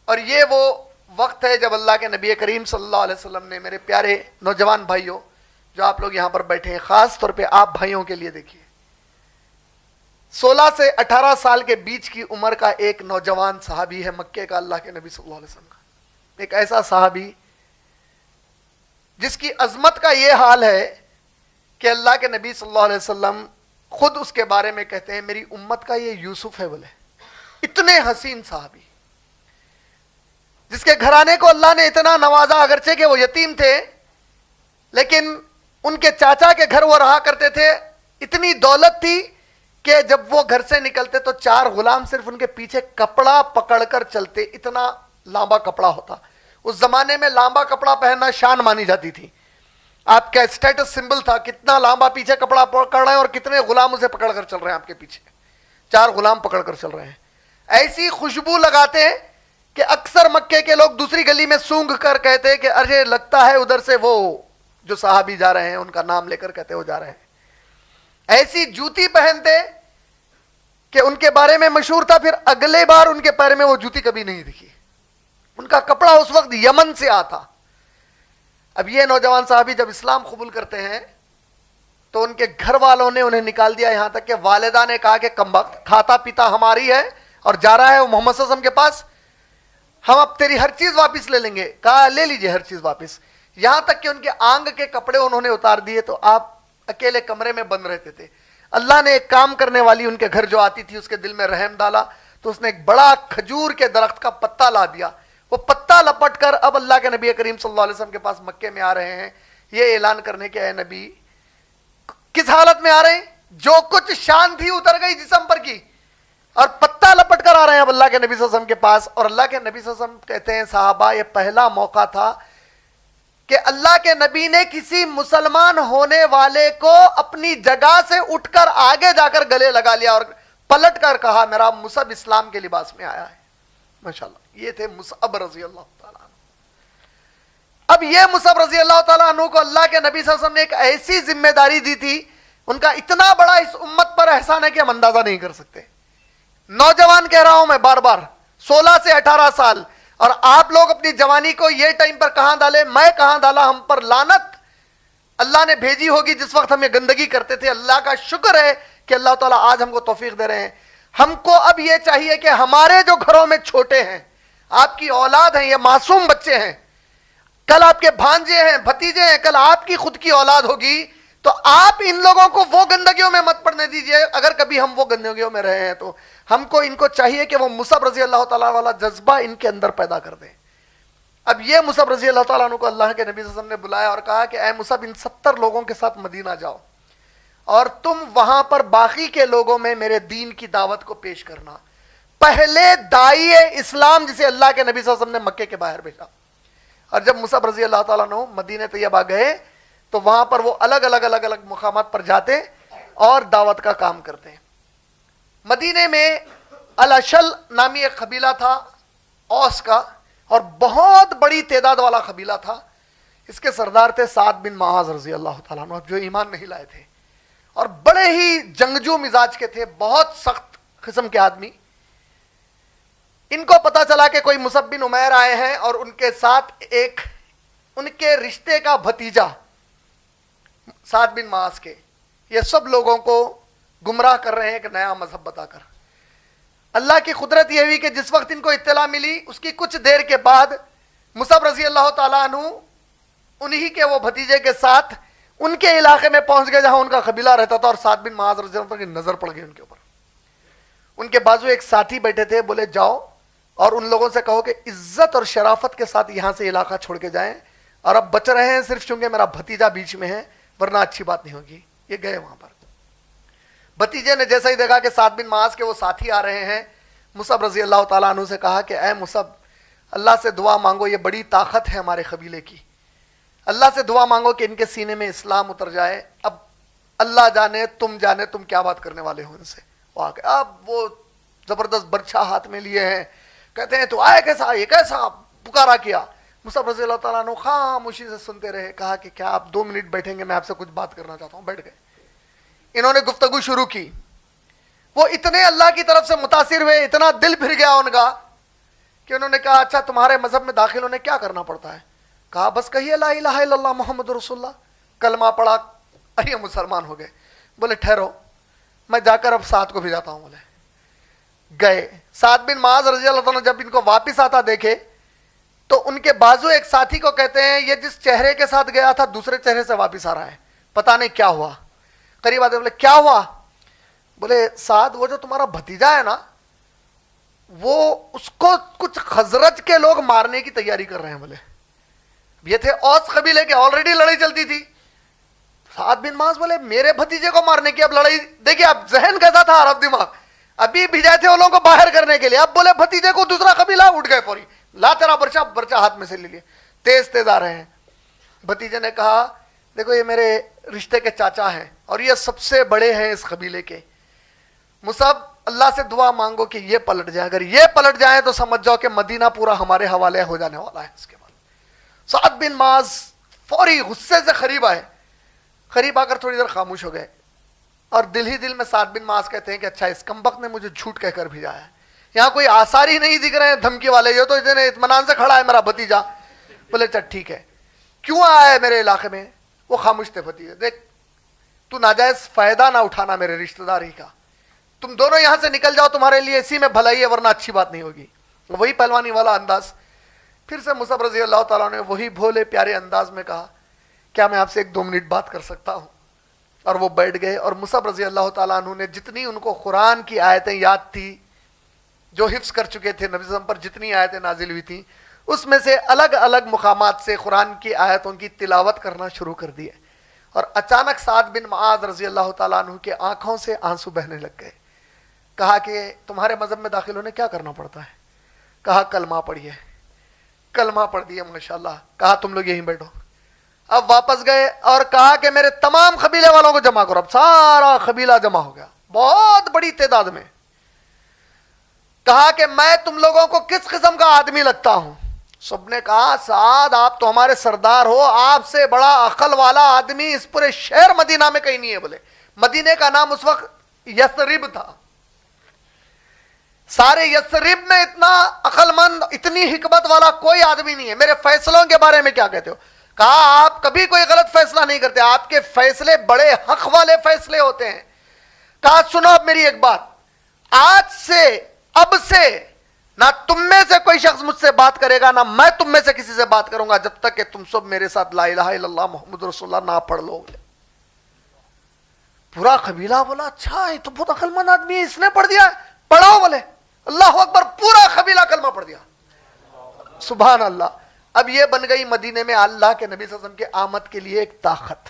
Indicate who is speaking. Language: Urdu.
Speaker 1: اور یہ وہ وقت ہے جب اللہ کے نبی کریم صلی اللہ علیہ وسلم نے، میرے پیارے نوجوان بھائیوں جو آپ لوگ یہاں پر بیٹھے ہیں، خاص طور پہ آپ بھائیوں کے لیے دیکھیے، 16 سے 18 سال کے بیچ کی عمر کا ایک نوجوان صحابی ہے مکے کا، اللہ کے نبی صلی اللہ علیہ وسلم کا، ایک ایسا صحابی جس کی عظمت کا یہ حال ہے کہ اللہ کے نبی صلی اللہ علیہ وسلم خود اس کے بارے میں کہتے ہیں میری امت کا یہ یوسف ہے، بولے اتنے حسین صحابی جس کے گھرانے کو اللہ نے اتنا نوازا، اگرچہ کہ وہ یتیم تھے لیکن ان کے چاچا کے گھر وہ رہا کرتے تھے، اتنی دولت تھی کہ جب وہ گھر سے نکلتے تو 4 غلام صرف ان کے پیچھے کپڑا پکڑ کر چلتے، اتنا لمبا کپڑا ہوتا۔ اس زمانے میں لمبا کپڑا پہننا شان مانی جاتی تھی، آپ کا اسٹیٹس سمبل تھا، کتنا لمبا پیچھے کپڑا پکڑ رہے ہیں اور کتنے غلام اسے پکڑ کر چل رہے ہیں، آپ کے پیچھے 4 غلام پکڑ کر چل رہے ہیں۔ ایسی خوشبو لگاتے کہ اکثر مکے کے لوگ دوسری گلی میں سونگھ کر کہتے کہ ارے لگتا ہے ادھر سے وہ جو صحابی جا رہے ہیں، ان کا نام لے کر کہتے وہ جا رہے ہیں۔ ایسی جوتی پہنتے کہ ان کے بارے میں مشہور تھا، پھر اگلے بار ان کے پیر میں وہ جوتی کبھی نہیں دکھی۔ ان کا کپڑا اس وقت یمن سے آتا۔ اب یہ نوجوان صحابی جب اسلام قبول کرتے ہیں تو ان کے گھر والوں نے انہیں نکال دیا، یہاں تک کہ والدہ نے کہا کہ کمبخت، کھاتا پیتا ہماری ہے اور جا رہا ہے وہ محمد صلی اللہ علیہ وسلم کے پاس، ہم اب تیری ہر چیز واپس لے لیں گے۔ کہا لے لیجئے ہر چیز واپس، یہاں تک کہ ان کے آنگ کے کپڑے انہوں نے اتار دیے، تو آپ اکیلے کمرے میں بند رہتے تھے۔ اللہ نے ایک کام کرنے والی ان کے گھر جو آتی تھی اس کے دل میں رحم ڈالا، تو اس نے ایک بڑا کھجور کے درخت کا پتا لا دیا، وہ پتا لپٹ کر اب اللہ کے نبی کریم صلی اللہ علیہ وسلم کے پاس مکے میں آ رہے ہیں، یہ اعلان کرنے کے اے نبی کس حالت میں آ رہے ہیں؟ جو کچھ شان تھی اتر گئی جسم پر کی، اور پتا لپٹ کر آ رہے ہیں اب اللہ کے نبی صلی اللہ علیہ وسلم کے پاس۔ اور اللہ کے نبی صلی اللہ علیہ وسلم کہتے ہیں صحابہ یہ پہلا موقع تھا کہ اللہ کے نبی نے کسی مسلمان ہونے والے کو اپنی جگہ سے اٹھ کر آگے جا کر گلے لگا لیا اور پلٹ کر کہا میرا مصعب اسلام کے لباس میں آیا ہے۔ ماشاءاللہ، یہ تھے مصعب رضی اللہ تعالیٰ عنہ۔ اب یہ مصعب رضی اللہ تعالیٰ عنہ کو اللہ کے نبی صلی اللہ علیہ وسلم نے ایک ایسی ذمہ داری دی تھی، ان کا اتنا بڑا اس امت پر احسان ہے کہ ہم اندازہ نہیں کر سکتے۔ نوجوان کہہ رہا ہوں میں بار بار، 16 سے 18 سال، اور آپ لوگ اپنی جوانی کو یہ ٹائم پر کہاں ڈالے، میں کہاں ڈالا، ہم پر لعنت اللہ نے بھیجی ہوگی جس وقت ہم یہ گندگی کرتے تھے۔ اللہ کا شکر ہے کہ اللہ تعالیٰ آج ہم کو توفیق دے رہے ہیں۔ ہم کو اب یہ چاہیے کہ ہمارے جو گھروں میں چھوٹے ہیں، آپ کی اولاد ہیں، یہ معصوم بچے ہیں، کل آپ کے بھانجے ہیں، بھتیجے ہیں، کل آپ کی خود کی اولاد ہوگی، تو آپ ان لوگوں کو وہ گندگیوں میں مت پڑنے دیجئے۔ اگر کبھی ہم وہ گندگیوں میں رہے ہیں تو ہم کو ان کو چاہیے کہ وہ مصعب رضی اللہ تعالیٰ والا جذبہ ان کے اندر پیدا کر دیں۔ اب یہ مصعب رضی اللہ تعالیٰ عنہ کو اللہ کے نبی صلی اللہ علیہ وسلم نے بلایا اور کہا کہ اے مصعب ان 70 لوگوں کے ساتھ مدینہ جاؤ اور تم وہاں پر باقی کے لوگوں میں میرے دین کی دعوت کو پیش کرنا۔ پہلے داعی اسلام جسے اللہ کے نبی صلی اللہ علیہ وسلم نے مکے کے باہر بھیجا۔ اور جب مصعب رضی اللہ تعالیٰ عنہ مدینہ طیبہ گئے تو وہاں پر وہ الگ الگ مقامات پر جاتے اور دعوت کا کام کرتے ہیں۔ مدینے میں الاشل نامی ایک قبیلہ تھا اوس کا، اور بہت بڑی تعداد والا قبیلہ تھا۔ اس کے سردار تھے سعد بن معاذ رضی اللہ تعالیٰ عنہ، جو ایمان نہیں لائے تھے اور بڑے ہی جنگجو مزاج کے تھے، بہت سخت قسم کے آدمی۔ ان کو پتا چلا کہ کوئی مصعب بن عمیر آئے ہیں اور ان کے ساتھ ایک ان کے رشتے کا بھتیجا سعد بن معاذ کے، یہ سب لوگوں کو گمراہ کر رہے ہیں ایک نیا مذہب بتا کر۔ اللہ کی قدرت یہ ہوئی کہ جس وقت ان کو اطلاع ملی اس کی کچھ دیر کے بعد مصعب رضی اللہ تعالیٰ عنہ انہی کے وہ بھتیجے کے ساتھ ان کے علاقے میں پہنچ گئے جہاں ان کا قبیلہ رہتا تھا، اور سعد بن معاذ رضی اللہ عنہ کی نظر پڑ گئی ان کے اوپر۔ ان کے بازو ایک ساتھی بیٹھے تھے، بولے جاؤ اور ان لوگوں سے کہو کہ عزت اور شرافت کے ساتھ یہاں سے علاقہ چھوڑ کے جائیں، اور اب بچ رہے ہیں صرف چونکہ میرا بھتیجا بیچ میں ہے، ورنہ اچھی بات نہیں ہوگی۔ یہ گئے وہاں پر، بھتیجے نے جیسا ہی دیکھا کہ سعد بن معاذ کے وہ ساتھی آ رہے ہیں، مصعب رضی اللہ تعالیٰ عنہ سے کہا کہ اے مصعب اللہ سے دعا مانگو، یہ بڑی طاقت ہے ہمارے قبیلے کی، اللہ سے دعا مانگو کہ ان کے سینے میں اسلام اتر جائے۔ اب اللہ جانے تم کیا بات کرنے والے ہو ان سے۔ وہ آ گئے، اب وہ زبردست برچھا ہاتھ میں لیے ہیں، کہتے ہیں تو آئے کیسا، یہ کیسا پکارا کیا۔ مصعب رضی اللہ تعالیٰ عنہ خاموشی سے سنتے رہے، کہا کہ کیا آپ 2 منٹ بیٹھیں گے، میں آپ سے کچھ بات کرنا چاہتا ہوں۔ بیٹھ گئے، انہوں نے گفتگو شروع کی۔ وہ اتنے اللہ کی طرف سے متاثر ہوئے، اتنا دل پھر گیا ان کا کہ انہوں نے کہا اچھا تمہارے مذہب میں داخل ہونے کیا کرنا پڑتا ہے؟ کہا بس کہیے لا الہ الا اللہ محمد رسول اللہ، کلمہ پڑھا، ارے مسلمان ہو گئے۔ بولے ٹھہرو میں جا کر اب سعد کو بھیجاتا ہوں۔ بولے گئے، سعد بن معاذ رضی اللہ عنہ جب ان کو واپس آتا دیکھے تو ان کے بازو ایک ساتھی کو کہتے ہیں یہ جس چہرے کے ساتھ گیا تھا دوسرے چہرے سے واپس آ رہا ہے، پتہ نہیں کیا ہوا۔ قریب آتے بولے کیا ہوا؟ بولے سعد وہ جو تمہارا بھتیجا ہے نا وہ اس کو کچھ خزرج کے لوگ مارنے کی تیاری کر رہے ہیں۔ بولے یہ تھے اوس قبیلے کے، آلریڈی لڑائی چلتی تھی۔ سعد بن معاذ بولے میرے بھتیجے کو مارنے کی اب لڑائی، دیکھیے اب ذہن کیسا تھا عرب دماغ، ابھی بھیجائے تھے ان لوگوں کو باہر کرنے کے لیے، اب بولے بھتیجے کو دوسرا قبیلہ، اٹھ گئے فوری، لا تیرا برچہ، برچہ ہاتھ میں سے لے لیے، تیز تیز آ رہے ہیں۔ بھتیجے نے کہا دیکھو یہ میرے رشتے کے چاچا ہیں اور یہ سب سے بڑے ہیں اس قبیلے کے، مصعب اللہ سے دعا مانگو کہ یہ پلٹ جائیں، اگر یہ پلٹ جائیں تو سمجھ جاؤ کہ مدینہ پورا ہمارے حوالے ہو جانے والا ہے۔ اس کے بعد سعد بن معاذ فوری غصے سے قریب آئے، قریب آ کر تھوڑی دیر خاموش ہو گئے اور دل ہی دل میں سعد بن معاذ کہتے ہیں کہ اچھا اس کمبخت نے مجھے جھوٹ کہہ کر بھیجا ہے، یہاں کوئی آثار ہی نہیں دکھ رہے ہیں دھمکی والے، یہ تو اتنے اطمینان سے کھڑا ہے میرا بھتیجا۔ بولے چل ٹھیک ہے، کیوں آیا ہے میرے علاقے میں؟ وہ خاموش تھے۔ بھتیجے دیکھ تو ناجائز فائدہ نہ اٹھانا میرے رشتہ داری کا، تم دونوں یہاں سے نکل جاؤ، تمہارے لیے اسی میں بھلائی ہے ورنہ اچھی بات نہیں ہوگی۔ وہی پہلوانی والا انداز، پھر سے مصعب رضی اللہ تعالیٰ نے وہی بھولے پیارے انداز میں کہا کیا میں آپ سے 1-2 منٹ بات کر سکتا ہوں؟ اور وہ بیٹھ گئے اور مصعب رضی اللہ تعالیٰ عنہ نے جتنی ان کو قرآن کی آیتیں یاد تھی جو حفظ کر چکے تھے، نبی صلی اللہ علیہ وسلم پر جتنی آیتیں نازل ہوئی تھیں اس میں سے الگ الگ مقامات سے قرآن کی آیتوں کی تلاوت کرنا شروع کر دی ہے۔ اور اچانک سعد بن معاذ رضی اللہ تعالیٰ عنہ کے آنکھوں سے آنسو بہنے لگ گئے۔ کہا کہ تمہارے مذہب میں داخل ہونے کیا کرنا پڑتا ہے؟ کہا کلمہ پڑھیے۔ کلمہ پڑھ دیے ماشاءاللہ۔ کہا تم لوگ یہیں بیٹھو۔ اب واپس گئے اور کہا کہ میرے تمام قبیلے والوں کو جمع کرو۔ اب سارا قبیلہ جمع ہو گیا بہت بڑی تعداد میں۔ کہا کہ میں تم لوگوں کو کس قسم کا آدمی لگتا ہوں؟ سب نے کہا سعد آپ تو ہمارے سردار ہو، آپ سے بڑا عقل والا آدمی اس پورے شہر مدینہ میں کہیں نہیں ہے۔ بولے مدینے کا نام اس وقت یثرب تھا، سارے یثرب میں اتنا عقل مند اتنی حکمت والا کوئی آدمی نہیں ہے۔ میرے فیصلوں کے بارے میں کیا کہتے ہو؟ کہا آپ کبھی کوئی غلط فیصلہ نہیں کرتے، آپ کے فیصلے بڑے حق والے فیصلے ہوتے ہیں۔ کہا سنو اب میری ایک بات، آج سے اب سے نہ تم میں سے کوئی شخص مجھ سے بات کرے گا، نہ میں تم میں سے کسی سے بات کروں گا جب تک کہ تم سب میرے ساتھ لا الہ الا اللہ محمد رسول اللہ نہ پڑھ لو گے۔ پورا قبیلہ بولا اچھا یہ تو بہت عقل مند آدمی ہے، اس نے پڑھ دیا، پڑھو۔ بولے اللہ اکبر، پورا قبیلہ کلمہ پڑھ دیا۔ سبحان اللہ۔ اب یہ بن گئی مدینے میں اللہ کے نبی صلی اللہ علیہ وسلم کے آمد کے لیے ایک طاقت۔